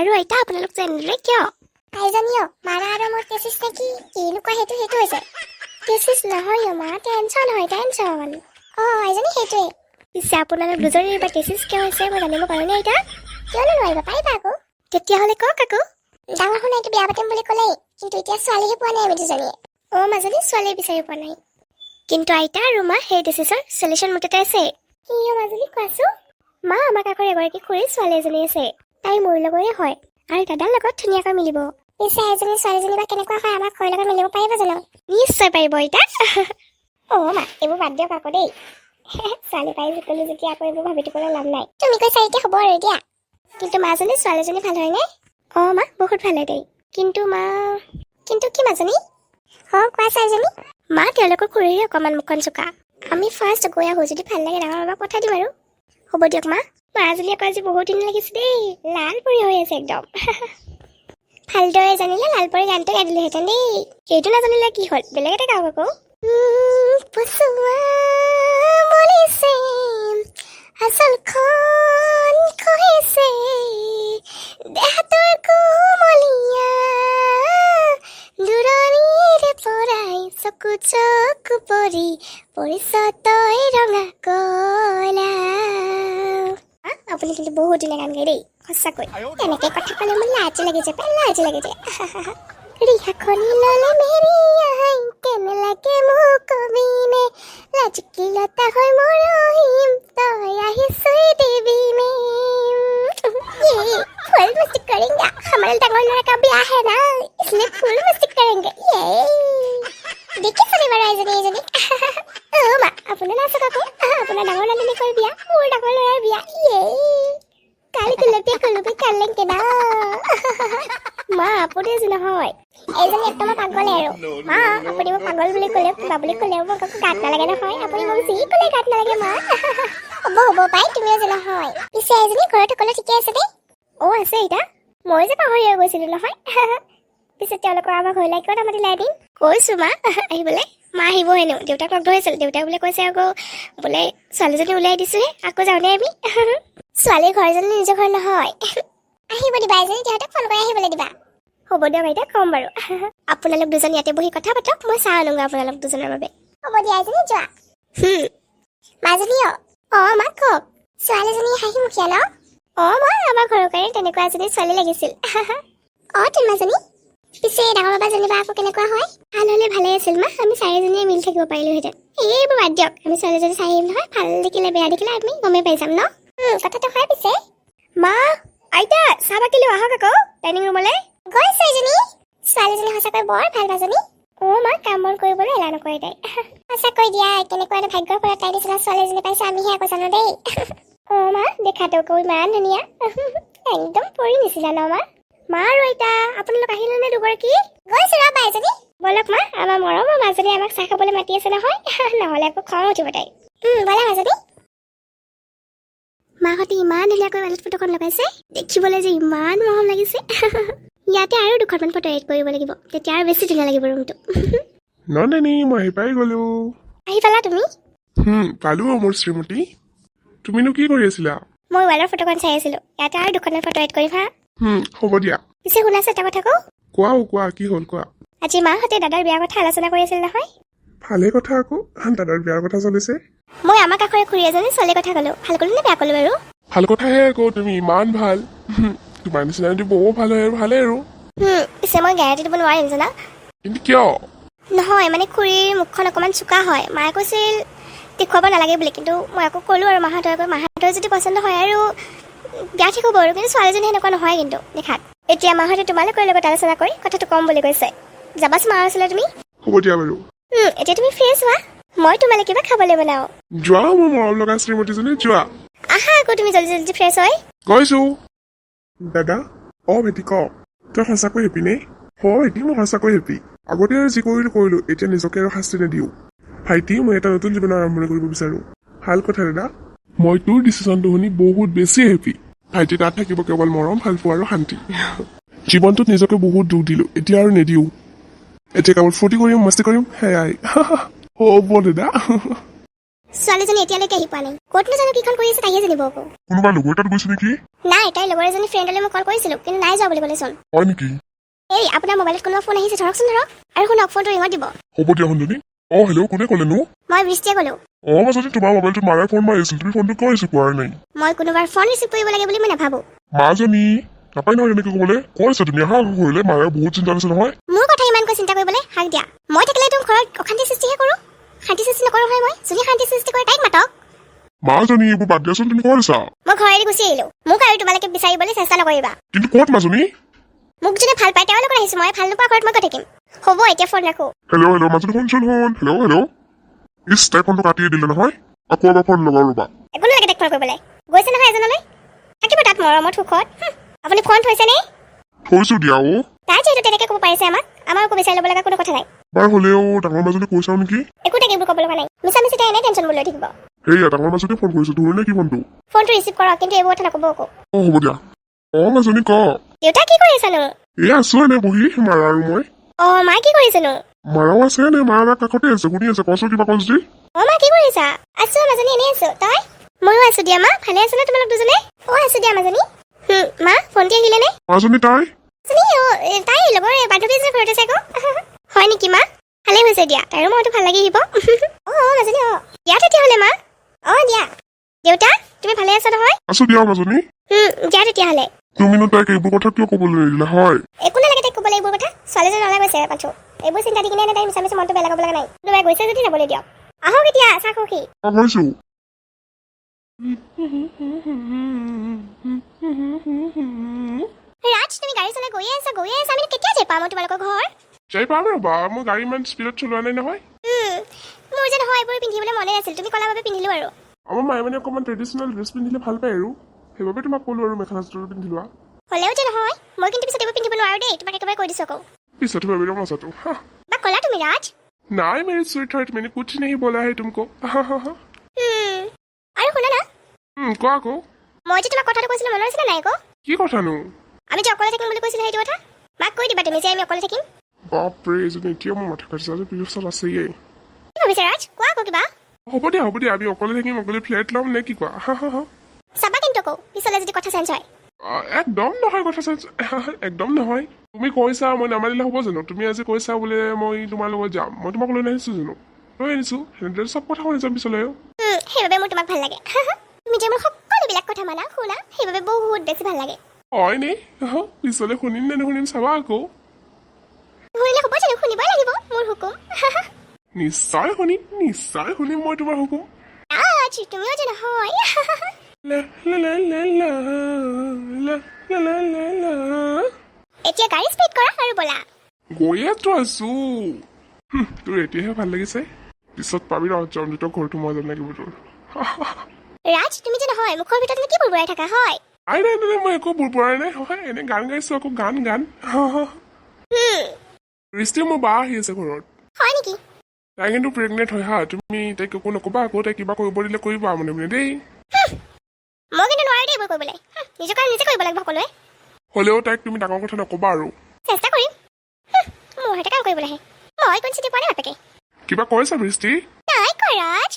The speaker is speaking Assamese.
আৰু আইতা আপোনালোক জানিলে কিয়? আইজনীও মাৰা আৰু মোৰ টেচিছ নেকি কিনো কয় সেইটো হৈছে কেচিছ নহয় মা, টেনচন হয় টেনচন। আইজনী সেইটোৱে। পিছে আপোনালোক দুজনীৰ এইবাৰ কেচিছ কিয় হৈছে মই জানিব পাৰোঁনে আইতা? কিয়নো নোৱাৰিবা পাৰিবা আকৌ। তেতিয়াহ'লে কওক আকৌ। ডাঙৰ শুনাইটো বিয়া পাতিম বুলি ক'লেই, কিন্তু এতিয়া ছোৱালীহে পোৱা নাই আমি দুজনীয়ে। মাজনী ছোৱালী বিচাৰি পোৱা নাই। কিন্তু আইতা আৰু মা সেই ডিচিছৰ চলিউশ্যন মোৰ তাতে আছে। কি মাজনী কোৱাচোন? মা আমাৰ কাষৰ এগৰাকী খুৰীৰ ছোৱালী এজনী আছে, তাই মোৰ লগৰে হয় আৰু দাদাৰ লগত ধুনীয়াকৈ মিলিব। পিছে এজনী ছোৱালীজনী বা কেনেকুৱা হয় আমাৰ খুৰীৰ লগত মিলিব পাৰিব জানো? নিশ্চয় পাৰিব আইতা। মা এইবোৰ বাদ দিয়ক আকৌ দেই। ছোৱালী পাই জিকলো যেতিয়া আকৌ এইবোৰ ভাবি থাকিবলৈ লাভ নাই। তুমি কৈছা এতিয়া হ'ব আৰু এতিয়া। কিন্তু মাজনী ছোৱালীজনী ভাল হয়নে? মা বহুত ভাল হয় দেই। কিন্তু কি মাজনী? কোৱা ছোৱালীজনী। মা তেওঁলোকৰ খুৰীৰে অকণমান মুখন চোকা। আমি ফাৰ্ষ্ট গৈ আহোঁ, যদি ভাল লাগে ডাঙৰ বাবাক পঠাই দিম আৰু। হ'ব দিয়ক মা। মাজনী আকৌ আজি বহুত দিন লাগিছে দেই, লাল পৰি হৈ আছে একদম। ভালদৰে জানিলে লালপৰি গানটো গাই দিলোহেঁতেন দেই। সেইটো নাজানিলে কি হ'ল, বেলেগ এটা গাওক আকৌ। আচলখন খহিছে দেহাতৰ কোমলীয়া দূৰণিৰে পৰাই চকু পৰি পৰিছ তই ৰঙা কলা। আপুনি কিন্তু বহুত দিনে গান গাই দেই, সঁচাকৈ। এনেকে কথা ক'লে মোৰ লাজ লাগি যায় ৰিহাখনি ল'লে মেৰিয়াই কেনে লাগে মোক কবিনে লাজকিলতা হৈ মৰহিম তই আহিছই দেৱী মে। फुल मस्ती करेंगे हमारे डांगर लड़का का ब्याह है ना इसलिए फुल मस्ती करेंगे देखिए सभी बड़ा इजनी माँ अपने ना सका को अपना डांगर लड़ने निकल बिया और डांगर लड़ा बिया काली कुलबे कर लेंगे ना। মা আপুনি যে নহয় এজনী একদম পাগল আৰু মা আপুনি মোক পাগল বুলি ক'লে কিবা বুলি ক'লে মোক একো গাত নালাগে নহয় আপুনি মোক যি ক'লে গাত নালাগে মা। হ'ব পাই তুমিও যে নহয়। পিছে এজনী ঘৰত সকলো ঠিকে আছে দেই? আছে আইতা, মই যে পাহৰি গৈছিলোঁ নহয়। পিছে তেওঁলোকৰ আমাৰ ঘৰলৈ কিয় নামাতিলে এদিন? কৈছোঁ মা আহিবলৈ। মা আহিব হেনো, দেউতাক লগ ধৰিছিল। দেউতাক বোলে কৈছে আকৌ বোলে ছোৱালীজনী উলিয়াই দিছোঁহে, আকৌ যাওঁনে আমি। ছোৱালীৰ ঘৰজনী নিজৰ ঘৰ নহয়। আহিব দিবা এজনী, সিহঁতক ফোন কৰি আহিবলৈ দিবা। হ'ব দিয়ক আইতা, ক'ম বাৰু। আপোনালোক দুজন ইয়াতে বহি কথা পাতক, মই চাহ আনোগৈ আপোনালোক দুজনৰ বাবে। হ'ব দিয়া এজনী যোৱা। মাজনী মা কওক। ছোৱালীজনী হাঁহি মুখীয়া ন? মা আমাৰ ঘৰৰ কাৰণে তেনেকুৱা এজনী ছোৱালী লাগিছিল। তোৰ মাজনী। পিছে ডাঙৰ বাবা যেনিবা আকৌ কেনেকুৱা হয়? ভাল হ'লে ভালে আছিল মা, আমি চাৰিজনীয়ে মিলি থাকিব পাৰিলোহেঁতেন। এইবোৰ বাদ দিয়ক, আমি ছোৱালীজনী চাই আহিম নহয়। ভাল দেখিলে বেয়া দেখিলে আমি গমেই পাই যাম ন। কথাটো হয় পিছে। মা আইতা চাহ বাকিলেও আহক আকৌ ডাইনিং ৰুমলৈ। গৈছে এজনী। ছোৱালীজনী সঁচাকৈ বৰ ভাল মাজনী। মা কাম বন কৰিবলৈ এলাহ নকৰে তাই। সঁচাকৈ দিয়া কেনেকুৱা এটা ভাগ্যৰ ফলত তাই নিচিনা ছোৱালীজনী পাইছে আমিহে আকৌ জানো দেই। মা দেখাতো আকৌ ইমান ধুনীয়া, একদম পৰি নিচিনা ন মা। মা আৰু আইতা আপোনালোক আহিলে নে দুগৰাকী? গৈছো ৰবা এজনী। বলক মা, আমাৰ মৰমৰ মাজনী আমাক চাহ খাবলৈ মাতি আছে নহয়, নহ'লে আকৌ খং উঠিব তাই। বলা মাজনী। মাহঁতে ইমান ধুনীয়াকৈ ৱালেট ফটোখন লগাইছে, দেখিবলৈ যে ইমান মৰম লাগিছে। ইয়াতে আৰু দুখনমান ফটো এড কৰিব লাগিব, তেতিয়া আৰু বেছি ধুনীয়া লাগিব ৰুমটো। নন্দিনী মই আহি পাই গলো। আহি পালা তুমি? পালো মোৰ শ্ৰীমতী। তুমিনো কি কৰি আছিলা? মই ৱালৰ ফটোখন চাই আছিলো, ইয়াতে আৰু দুখনমান ফটো এড কৰিম হা। হ'ব দিয়া। পিছে শুনাছে এটা কথা কওঁ? কোৱা কি হ'ল কোৱা। আজি মাহঁতে দাদাৰ বিয়াৰ কথা আলোচনা কৰি আছিল নহয়। ভালে কথা আকৌ, দাদাৰ বিয়াৰ কথা চলিছে। মই আমাৰ কাষৰে খুৰী এজনী ছোৱালীৰ কথা ক'লো, ভাল ক'লো নে বেয়া ক'লো বাৰু? ভাল কথাহে আকৌ, তুমি ইমান ভাল। তোমাৰ নিচিনা যদি বহু ভাল হয় আৰু ভালে আৰু। পিছে মই গেৰাণ্টি দিব নোৱাৰিম জানা। কিন্তু কিয়? নহয় মানে খুৰীৰ মুখখন অকণমান চোকা হয়, মায়ে কৈছিল দেখুৱাব নালাগে বুলি, কিন্তু মই আকৌ ক'লোঁ আৰু মাহঁতৰ যদি পচন্দ হয় আৰু বিয়া ঠিক হ'ব আৰু। কিন্তু ছোৱালীজনী সেনেকুৱা নহয় কিন্তু দেখাত। এতিয়া মাহঁতে তোমালোকৰ লগত আলোচনা কৰি কথাটো ক'ম বুলি কৈছে। যাবাচোন মাৰ ওচৰলৈ তুমি। হ'ব দিয়া বাৰু। এতিয়া তুমি ফ্ৰেছ হোৱা, মই তোমালৈ কিবা খাবলৈ বনাওঁ। যোৱা মোৰ মৰম লগা শ্ৰীমতীজনী যোৱা। আহা আকৌ তুমি জল্দি ফ্ৰেছ হয়। গৈছো। দাদা ভেটি ক, তই সঁচাকৈ হেপি নে? ভাইটি মই সঁচাকৈ হেপি। আগতে আৰু যি কৰিলো, এতিয়া নিজকে আৰু শাস্তি নিদিওঁ। ভাইটি মই এটা নতুন জীৱন আৰম্ভণি কৰিব বিচাৰো। ভাল কথা দাদা, মই তোৰ ডিচিশ্যনটো শুনি বহুত বেছি হেপি। ভাইটি তাত থাকিব কেৱল মৰম, ভালপোৱা আৰু শান্তি। জীৱনটোত নিজকে বহুত দুখ দিলো, এতিয়া আৰু নিদিওঁ। এতিয়া কেৱল ফূৰ্তি কৰিম, মস্তি কৰিম, সেয়াই। হ'ব দাদা। ছোৱালীজনী এতিয়ালৈকে আহি পোৱা নাই ক'তনো জানো কিখন কৰি আছে তাইহে জানিব আকৌ কোনোবা লগৰ তাত গৈছে নেকি নাই তাইৰ লগৰ এজনী ফ্ৰেণ্ডলৈ মই কল কৰিছিলোঁ কিন্তু নাই যোৱা বুলি ক'লেচোন হয় নেকি এই আপোনাৰ মোবাইলত কোনোবা ফোন আহিছে ধৰকচোন ধৰক আৰু শুনক ফোনটো ৰিঙত দিব হ'ব দিয়া শুনজনী হেল্ল' কোনে ক'লেনো মই বৃষ্টিয়ে ক'লোঁ মাজনী তোমাৰ মোবাইলটোত মাৰাই ফোন মাৰি আছিল তুমি ফোনটো কিয় ৰিচিভ কৰা নাই মই কোনোবাৰ ফোন ৰিচিভ কৰিব লাগে বুলি মই নাভাবোঁ মাজনী নাপায় নহয় এনেকে ক'বলৈ কৈছা তুমি আহা কৰিলে মাৰে বহুত চিন্তা আছে নহয় মোৰ কথা ইমানকৈ চিন্তা কৰিবলৈ হাক দিয়া মই থাকিলে তোৰ ঘৰত অশান্তি সৃষ্টিহে কৰোঁ শান্তি সৃষ্টি নকৰোঁ হয় মই যদি শান্তি সৃষ্টি কৰে তাইক মাতক মাজনী এইবোৰ বাদ দিয়াচোন তুমি কৰিছা মই ঘৰেদি গুচি আহিলোঁ মোক আৰু তোমালোকে বিচাৰিবলৈ চেষ্টা নকৰিবা কিন্তু ক'ত মাজনী মোক যোনে ভাল পায় তেওঁৰ লগত আহিছোঁ মই ভাল নোপোৱা ঘৰত মই গৈ থাকিম হ'ব এতিয়া ফোন ৰাখোঁ হেল্ল' মাজনী শুনচোন শুন হেল্ল' তাই ফোনটো কাটিয়ে দিলে নহয় আকৌ এবাৰ ফোন লগাও ৰ'বা একো নালাগে তাইক ফোন কৰিবলৈ গৈছে নহয় এজনলৈ থাকিব তাত মৰমত সুখত আপুনি ফোন থৈছেনে থৈছো দিয়া তাই যিহেতু তেনেকৈ ক'ব পাৰিছে আমাৰ একো বিচাৰি ল'ব লগা কোনো কথা নাই বাৰু হ'লেও ডাঙৰ মাজনী কৈছাও নেকি একো তাক এইবোৰ ক'ব লগা নাই মিছামিছি তাই এনে টেনশ্যনবোৰ লৈ থাকিব সেয়া ডাঙৰ মাজনী ফোন কৰিছো ধৰিলে কি ফোনটো ৰিচিভ কৰক কিন্তু এইবোৰ কথা নক'ব আকৌ হ'ব দিয়া মাজনী ক দেউতা কি কৰি আছানো আছো এনে বহি মাৰা আৰু মই মা কি কৰিছেনো মাৰাও আছে নে মাৰা কাষতে আছে শুনি আছে কচোন কিবা কচি মা কি কৰিছা আছো মাজনী এনেই আছো তই ময়ো আছো দিয়া মা ভালে আছো নে তোমালোক দুজনে আছো দিয়া মাজনী মা ফোনটি আহিলে নে মাজনী তাই তাই লগৰ বান্ধৱী এজনী ঘৰতে চাই হয় নেকি মা ভালে হৈছে দিয়া তাইৰো মনটো ভাল লাগি আহিব মাজনী দিয়া তেতিয়াহ'লে মা দিয়া দেউতা তুমি ভালে আছা নহয় আছো দিয়া মাজনী দিয়া তেতিয়াহ'লে তুমিনো তাইক এইবোৰ কথা কিয় ক'বলৈ নিদিলা হয় একো নালাগে তাইক ক'বলৈ এইবোৰ কথা ছোৱালীজনী নলাই গৈছে পাঠো এইবোৰ চিন্তা দি কিনে তাই মিছামিছি মনটো বেয়া লগাব লগা নাই কোনোবাই গৈছে যদি যাবলৈ দিয়ক আহক এতিয়া চাহ খি গৈছো ৰাজ তুমি গাড়ী চলাই গৈয়ে আছা আমি কেতিয়া যাই পাম তোমালোকৰ ঘৰ যাই পাম ৰ'বা মই গাড়ী ইমান স্পীডত চলোৱা নাই নহয় মোৰ যে নহয় এইবোৰ পিন্ধিবলৈ মনে আছিল তুমি ক'লা বাবে পিন্ধিলো আৰু আমাৰ মায়ে মানে অকণমান ট্ৰেডিশ্যনেল ড্ৰেছ পিন্ধিলে ভাল পায় আৰু সেইবাবে তোমাক ক'লো আৰু মেখেলা চাদৰ পিন্ধি লোৱা হ'লেও যে নহয় মই কিন্তু পিছত এইবোৰ পিন্ধিব নোৱাৰো দেই তোমাক একেবাৰে কৈ দিছো আকৌ পিছত ভাবি লওঁ মজাটো বা ক'লা তুমি ৰাজ নাই মেৰি চুইট হাৰ্ট मैंने कुछ नहीं बोला है तुमको আৰু শুনা না কোৱা আকৌ মই যে তোমাক কথাটো কৈছিলো মনত আছিলে নাই আকৌ কি কথানো আমি যে অকলে থাকিম বুলি কৈছিলো সেইটো কথা মাক কৈ দিবা তুমি যে আমি অকলে থাকিম বাপৰে এজনী এতিয়া মোৰ মাথা কাটিছে আজি পিছত আছেয়ে কি ভাবিছা ৰাজ কোৱা আকৌ কিবা হ'ব দিয়া আমি অকলে থাকিম অকলে ফ্লেট ল'ম নে কি কোৱা চাবা কিন্তু আকৌ পিছলৈ যদি কথা চেঞ্জ হয় একদম নহয় কথা একদম নহয় তুমি কৈছা মই নামানিলে হ'ব জানো তুমি আজি কৈছা বোলে মই তোমাৰ লগত যাম মই তোমাক লৈ নাহিছো জানো লৈ আনিছো সেনেদৰে চব কথা শুনি যাম পিছলৈ সেইবাবে মোৰ তোমাক ভাল লাগে তুমি যে মোৰ সকলোবিলাক কথা মানা শুনা সেইবাবে বহুত বেছি ভাল লাগে হয় নে পিছলৈ শুনিম নে নুশুনিম চাবা আকৌ শুনিলে হ'ব জানো শুনিবই লাগিব মোৰ হুকুম নিশ্চয় শুনিম মই তোমাৰ হুকুম ৰাজ তুমিও যে নহয় এতিয়া গাড়ী স্পীড কৰা আৰু ব'লা গৈয়েতো আছো তোৰ এতিয়াহে ভাল লাগিছে পিছত পাবি ৰ চন্দ্ৰিত ঘৰটো মই যেন লাগিব তোৰ ৰাজ তুমি যে নহয় মুখৰ ভিতৰত কি বুৰবুৰাই থাকা হয় নাই মই একো বুৰবুৰাই নাই হয় এনে গান গাইছো আকৌ গান ৰিষ্টি মোৰ বা আহি আছে ঘৰত হয় নেকি তাই কিন্তু প্ৰেগনেণ্ট হয় তুমি তাইক একো নকবা আকৌ তাই কিবা কৰিব দিলে কৰিবা মানে দেই মই কিন্তু নোৱাৰো দেই এইবোৰ কৰিবলৈ নিজৰ কাৰণে নিজে কৰিব লাগিব সকলোৱে হ'লেও তাইক তুমি ডাঙৰ কথা নকবা আৰু চেষ্টা কৰিম মোৰ হাতে কাম কৰিবলৈ আহে মই কোন চিটি পোৱা নাই বাপেকে কিবা কৈছা বৃষ্টি নাই কৈ ৰাজ